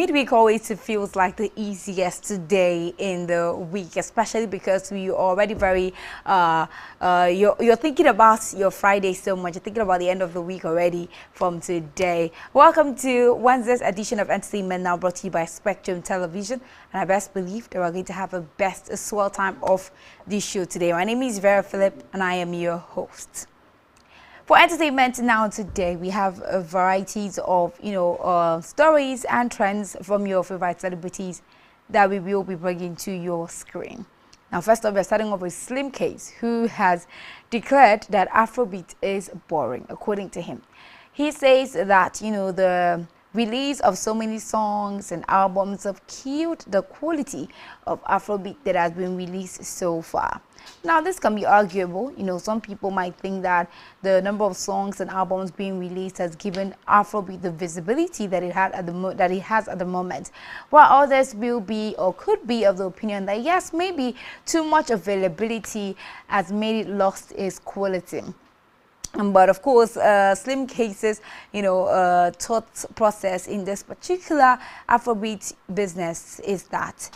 midweek always feels like the easiest day in the week, especially because we already very you're thinking about your Friday so much. You're thinking about the end of the week already from today. Welcome to Wednesday's edition of Entertainment Now, brought to you by Spectrum Television. And I best believe that we're going to have a best swell time of this show today. My name is Vera Philip, and I am your host. For Entertainment Now today, we have varieties of, stories and trends from your favorite celebrities that we will be bringing to your screen. Now, first off, we're starting off with Slim Case, who has declared that Afrobeat is boring, according to him. He says that, the release of so many songs and albums have killed the quality of Afrobeat that has been released so far. Now, this can be arguable. Some people might think that the number of songs and albums being released has given Afrobeat the visibility that it has at the moment, while others will be or could be of the opinion that yes, maybe too much availability has made it lost its quality. But of course, Slim Case's, thought process in this particular Afrobeat business is that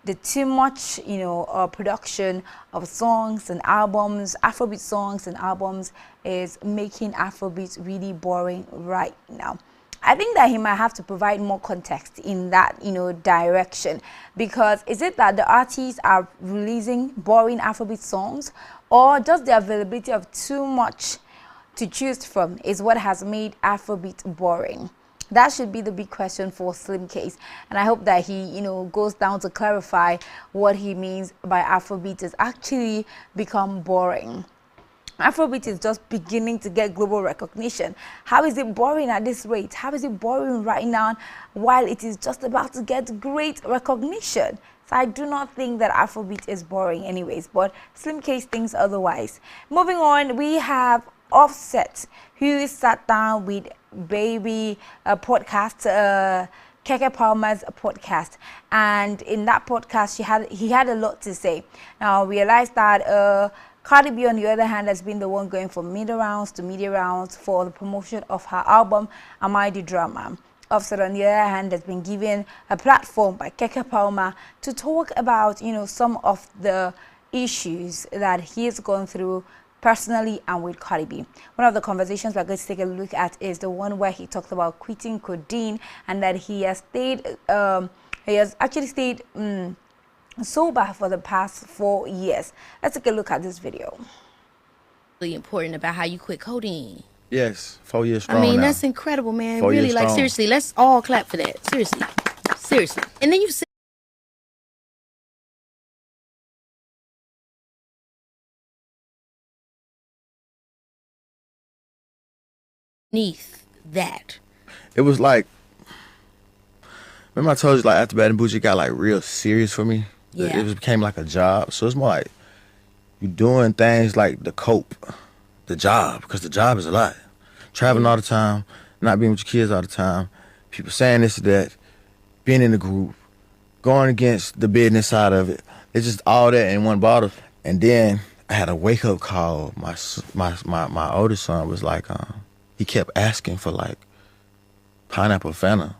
the too much, production of songs and albums, Afrobeat songs and albums, is making Afrobeat really boring right now. I think that he might have to provide more context in that, direction, because is it that the artists are releasing boring Afrobeat songs, or just the availability of too much to choose from is what has made Afrobeat boring? That should be the big question for Slim Case, and I hope that he, goes down to clarify what he means by Afrobeat has actually become boring. Afrobeat is just beginning to get global recognition. How is it boring at this rate? How is it boring right now while it is just about to get great recognition? So I do not think that Afrobeat is boring anyways, but Slim Case thinks otherwise. Moving on, we have Offset, who sat down with Baby podcast, Keke Palmer's podcast, and in that podcast he had a lot to say. Now I realized that Cardi B, on the other hand, has been the one going from mid rounds to media rounds for the promotion of her album Am I the Drama. Offset, on the other hand, has been given a platform by Keke Palmer to talk about some of the issues that he has gone through personally and with Cardi B. One of the conversations we're going to take a look at is the one where he talked about quitting codeine and that he has actually stayed sober for the past 4 years. Let's take a look at this video. Really important about how you quit codeine. Yes, 4 years strong. I mean, now. that's incredible, man. 4 really, years like, strong. seriously, let's all clap for that. Seriously. And then you say beneath that. It was like, remember I told you, like, after Bad and Bougie got like real serious for me? Yeah. It became like a job. So it's more like you doing things like the cope, the job, because the job is a lot. Traveling all the time, not being with your kids all the time, people saying this or that, being in the group, going against the business side of it. It's just all that in one bottle. And then I had a wake up call. My oldest son was like, he kept asking for like pineapple Fanta,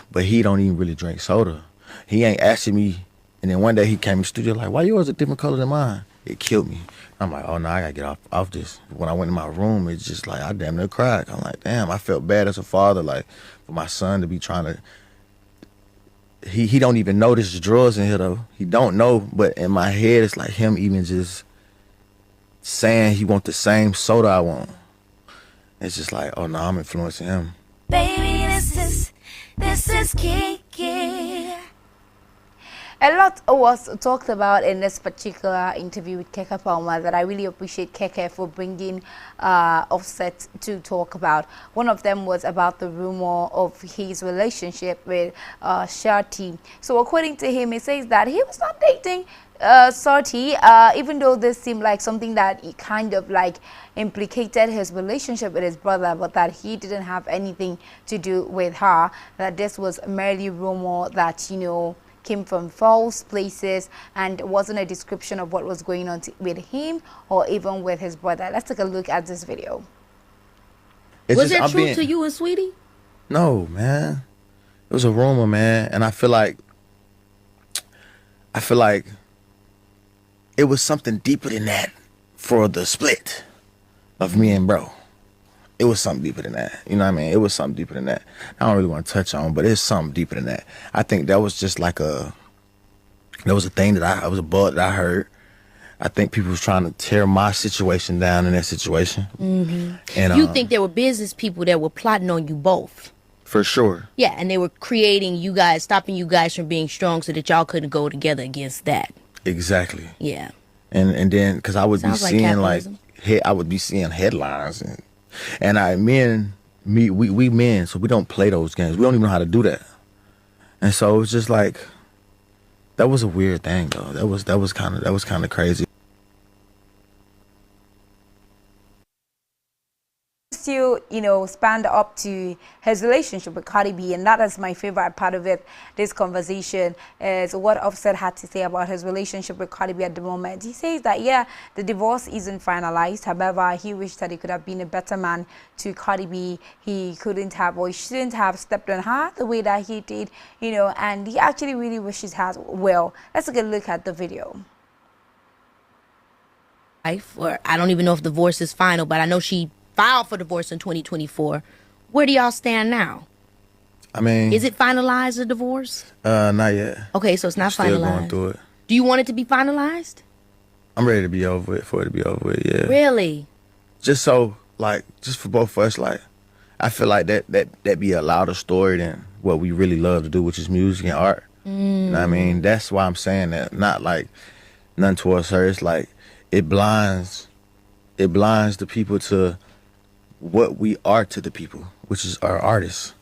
but he don't even really drink soda. He ain't asking me. And then one day he came in the studio like, why yours a different color than mine? It killed me. I'm like, oh no, I gotta get off this. When I went in my room, it's just like, I damn near cried. I'm like, damn, I felt bad as a father, like for my son to be trying to, he don't even know there's drugs in here though. He don't know, but in my head, it's like him even just saying he want the same soda I want. It's just like, oh no, I'm influencing him. Baby, this is Keke. A lot was talked about in this particular interview with Keke Palmer that I really appreciate Keke for bringing Offset to talk about. One of them was about the rumor of his relationship with Shorty. So according to him, he says that he was not dating Shorty, even though this seemed like something that he kind of like implicated his relationship with his brother, but that he didn't have anything to do with her, that this was merely rumor that, came from false places and wasn't a description of what was going on with him or even with his brother. Let's take a look at this video. Was it true to you and Sweetie? No, man. It was a rumor, man, and I feel like it was something deeper than that for the split of me and bro. It was something deeper than that. You know what I mean? It was something deeper than that. I don't really want to touch on, but it's something deeper than that. I think that was just like that was a thing that was a bug that I heard. I think people was trying to tear my situation down in that situation. Mm-hmm. And you think there were business people that were plotting on you both? For sure. Yeah, and they were creating you guys, stopping you guys from being strong so that y'all couldn't go together against that. Exactly. Yeah. And then, because I would Sounds be seeing capitalism. I would be seeing headlines we men, so we don't play those games. We don't even know how to do that. And so it was just like, that was a weird thing though. That was kind of crazy. Still, spanned up to his relationship with Cardi B, and that is my favorite part of it. This conversation is what Offset had to say about his relationship with Cardi B at the moment. He says that, yeah, the divorce isn't finalized. However, he wished that he could have been a better man to Cardi B. He couldn't have, or he shouldn't have stepped on her the way that he did, and he actually really wishes her well. Let's take a look at the video. Or I don't even know if divorce is final, but I know she filed for divorce in 2024. Where do y'all stand now? I mean, is it finalized, the divorce? Not yet. Okay, so it's not Still finalized. going through it. Do you want it to be finalized? I'm ready to be over it, for it to be over with, yeah. Really? Just so, just for both of us, I feel like that be a louder story than what we really love to do, which is music and art. You know what I mean? That's why I'm saying that. Not nothing towards her. It's it blinds the people to what we are to the people, which is our artists.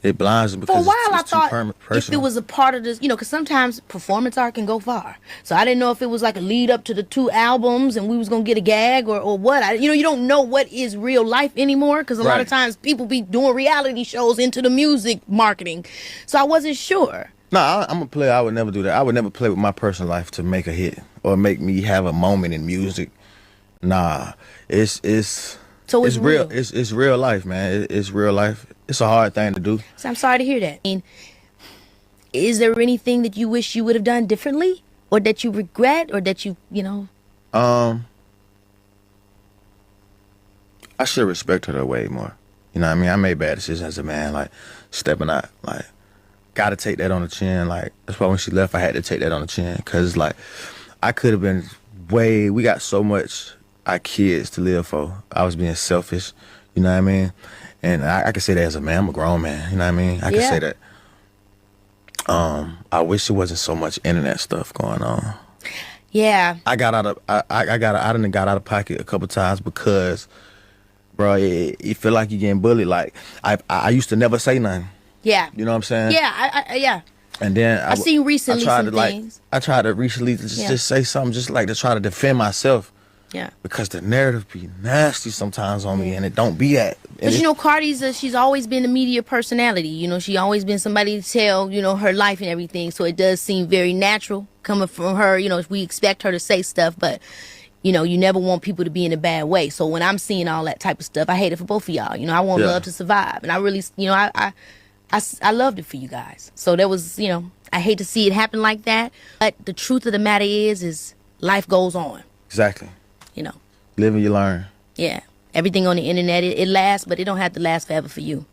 It blinds them because for a while it's I thought too personal. if it was a part of this, because sometimes performance art can go far. So I didn't know if it was like a lead up to the 2 albums and we was gonna get a gag or what. You don't know what is real life anymore, because a lot of times people be doing reality shows into the music marketing. So I wasn't sure. No, I'm a player. I would never do that. I would never play with my personal life to make a hit or make me have a moment in music. Nah, so it's real. It's real life, man. It's real life. It's a hard thing to do. So I'm sorry to hear that. I mean, is there anything that you wish you would have done differently, or that you regret, or that I should respect her way more. You know what I mean? I made bad decisions as a man, stepping out, gotta take that on the chin. That's why when she left, I had to take that on the chin, because I could have been we got so much our kids to live for. I was being selfish, you know what I mean? And I can say that as a man. I'm a grown man, you know what I mean? I can say that. I wish there wasn't so much internet stuff going on. Yeah. I got out of pocket a couple times because, bro, it feel like you're getting bullied. I used to never say nothing. Yeah. You know what I'm saying? Yeah, yeah. And then I've seen recently things. I tried to recently just say something, just to try to defend myself. Yeah. Because the narrative be nasty sometimes on me, and it don't be that. But Cardi's she's always been a media personality. She always been somebody to tell, her life and everything. So it does seem very natural coming from her. We expect her to say stuff, but you never want people to be in a bad way. So when I'm seeing all that type of stuff, I hate it for both of y'all. I want love to survive, and I really, I loved it for you guys. So there was, I hate to see it happen like that. But the truth of the matter is life goes on. Exactly. Live and you learn. Yeah. Everything on the internet, it lasts, but it don't have to last forever for you.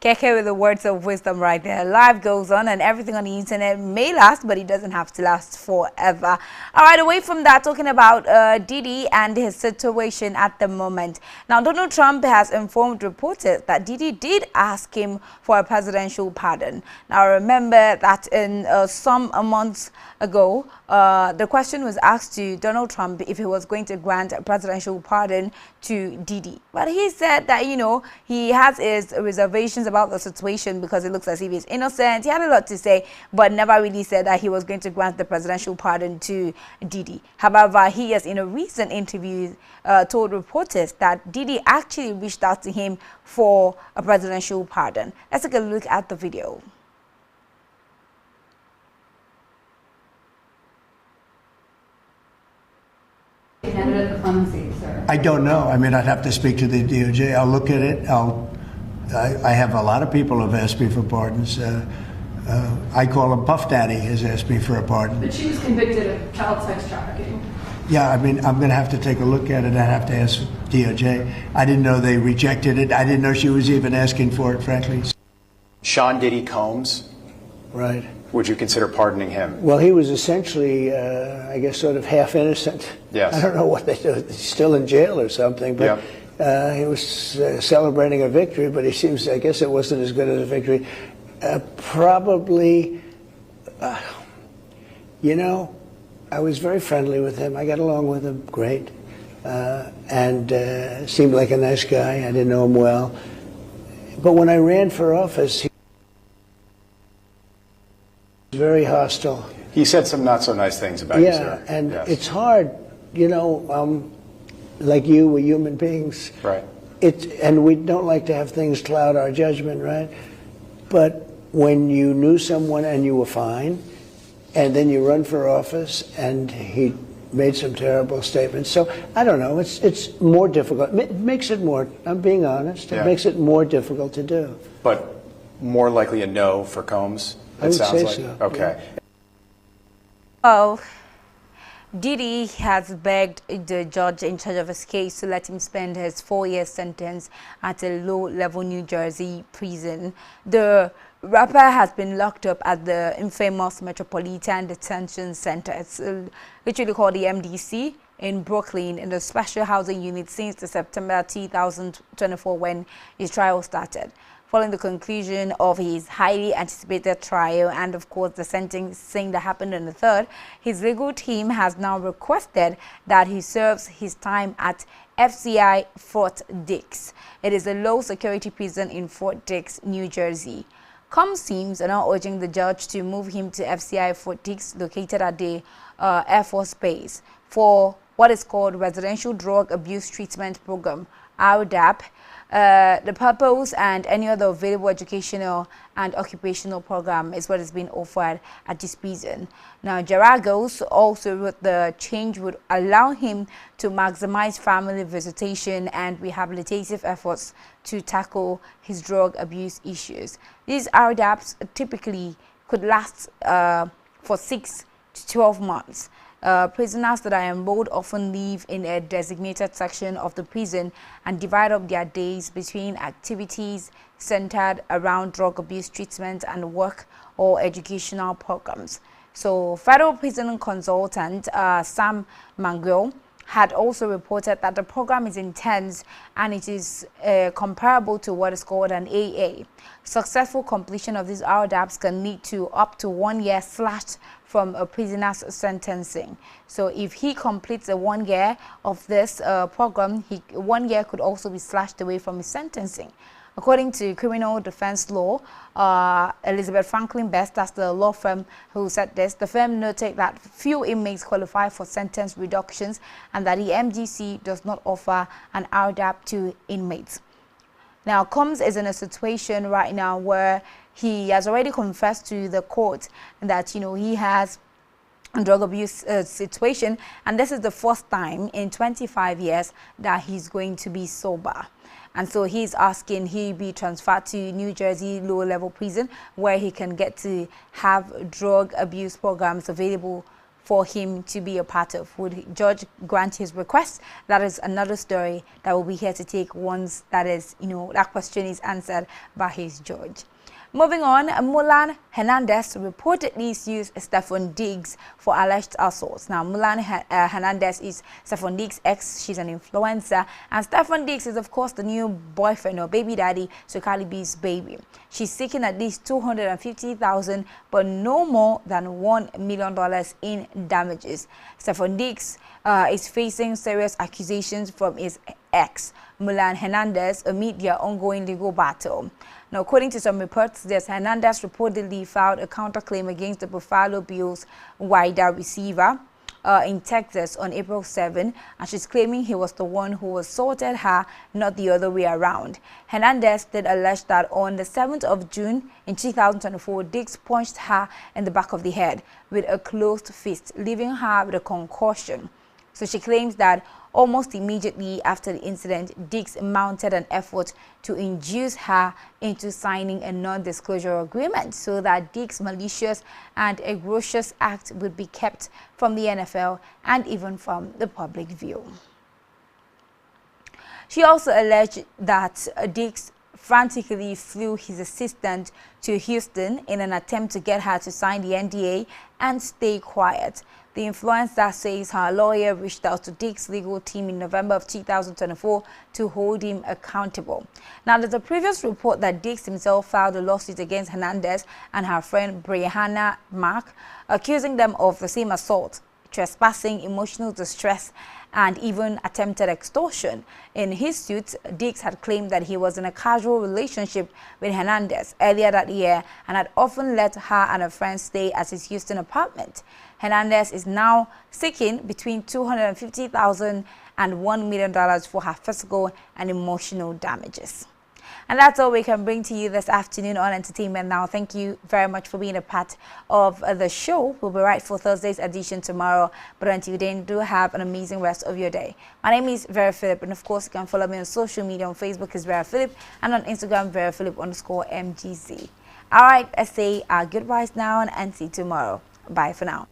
Keke with the words of wisdom right there. Life goes on, and everything on the internet may last, but it doesn't have to last forever. All right, away from that, talking about Diddy and his situation at the moment. Now, Donald Trump has informed reporters that Diddy did ask him for a presidential pardon. Now, remember that in some months ago, the question was asked to Donald Trump if he was going to grant a presidential pardon to Diddy. But he said that, he has his reservations about the situation because it looks as if he's innocent. He had a lot to say, but never really said that he was going to grant the presidential pardon to Diddy. However, he has, in a recent interview, told reporters that Diddy actually reached out to him for a presidential pardon. Let's take a look at the video. I don't know. I mean, I'd have to speak to the DOJ. I'll look at it. I have a lot of people who have asked me for pardons. I call him Puff Daddy has asked me for a pardon. But she was convicted of child sex trafficking. Yeah, I mean, I'm going to have to take a look at it. I'd have to ask DOJ. I didn't know they rejected it. I didn't know she was even asking for it, frankly. Sean Diddy Combs, Right. would you consider pardoning him? Well, he was essentially, I guess, sort of half innocent. Yes. I don't know what they do. He's still in jail or something, but he was celebrating a victory, but he seems, I guess it wasn't as good as a victory. Probably, you know, I was very friendly with him. I got along with him great, and seemed like a nice guy. I didn't know him well. But when I ran for office, he was very hostile. He said some not so nice things about you, sir. Yeah, and Yes. it's hard, you know, like you, we're human beings. Right. And we don't like to have things cloud our judgment, right? But when you knew someone and you were fine, and then you run for office and he made some terrible statements. So I don't know, it's more difficult. It makes it more, I'm being honest, it makes it more difficult to do. But more likely a no for Combs, I it would sounds say like? so. Okay. Well, Diddy has begged the judge in charge of his case to let him spend his 4-year sentence at a low-level New Jersey prison. The rapper has been locked up at the infamous Metropolitan Detention Center. It's literally called the MDC in Brooklyn in the special housing unit since the September 2024 when his trial started. Following the conclusion of his highly anticipated trial and, of course, the sentencing that happened on the 3rd, his legal team has now requested that he serves his time at FCI Fort Dix. It is a low-security prison in Fort Dix, New Jersey. Combs teams are now urging the judge to move him to FCI Fort Dix, located at the Air Force Base, for what is called Residential Drug Abuse Treatment Program, RDAP. The purpose and any other available educational and occupational program is what is being offered at this prison. Now, Geragos also wrote the change would allow him to maximize family visitation and rehabilitative efforts to tackle his drug abuse issues. These RDAPs typically could last for 6 to 12 months. Prisoners that are enrolled often live in a designated section of the prison and divide up their days between activities centered around drug abuse treatment and work or educational programs. So, federal prison consultant Sam Manguel had also reported that the program is intense and it is comparable to what is called an AA. Successful completion of these RDAPs can lead to up to 1 year slashed from a prisoner's sentencing. So if he completes a 1 year of this program, 1 year could also be slashed away from his sentencing. According to criminal defense law, Elizabeth Franklin Best, that's the law firm who said this, the firm noted that few inmates qualify for sentence reductions and that the MDC does not offer an RDAP to inmates. Now, Combs is in a situation right now where he has already confessed to the court that, you know, he has a drug abuse situation, and this is the first time in 25 years that he's going to be sober. And so he's asking he be transferred to New Jersey low-level prison where he can get to have drug abuse programs available for him to be a part of. Would judge grant his request? That is another story that will be here to take once that is, you know, that question is answered by his judge. Moving on, Mulan Hernandez reportedly sued Stephon Diggs for alleged assaults. Now, Mulan Hernandez is Stephon Diggs' ex. She's an influencer. And Stephon Diggs is, of course, the new boyfriend or baby daddy to Cardi B's baby. She's seeking at least $250,000, but no more than $1 million in damages. Stephon Diggs is facing serious accusations from his ex, Mulan Hernandez, amid their ongoing legal battle. Now, according to some reports, Hernandez reportedly filed a counterclaim against the Buffalo Bills wide receiver in Texas on April 7, and she's claiming he was the one who assaulted her, not the other way around. Hernandez did allege that on the 7th of June in 2024, Diggs punched her in the back of the head with a closed fist, leaving her with a concussion. So she claims that almost immediately after the incident, Diggs mounted an effort to induce her into signing a non-disclosure agreement so that Diggs' malicious and egregious act would be kept from the NFL and even from the public view. She also alleged that Diggs frantically flew his assistant to Houston in an attempt to get her to sign the NDA and stay quiet. The influencer says her lawyer reached out to Diggs' legal team in November of 2024 to hold him accountable. Now, there's a previous report that Diggs himself filed a lawsuit against Hernandez and her friend Brianna Mark, accusing them of the same assault, trespassing, emotional distress, and even attempted extortion. In his suit, Diggs had claimed that he was in a casual relationship with Hernandez earlier that year and had often let her and her friends stay at his Houston apartment. Hernandez is now seeking between $250,000 and $1 million for her physical and emotional damages. And that's all we can bring to you this afternoon on Entertainment Now. Thank you very much for being a part of the show. We'll be right for Thursday's edition tomorrow. But until then, do have an amazing rest of your day. My name is Vera Philip, and of course, you can follow me on social media. On Facebook is Vera Philip, and on Instagram, VeraPhilip_MGZ. All right, let's say our goodbyes now and see you tomorrow. Bye for now.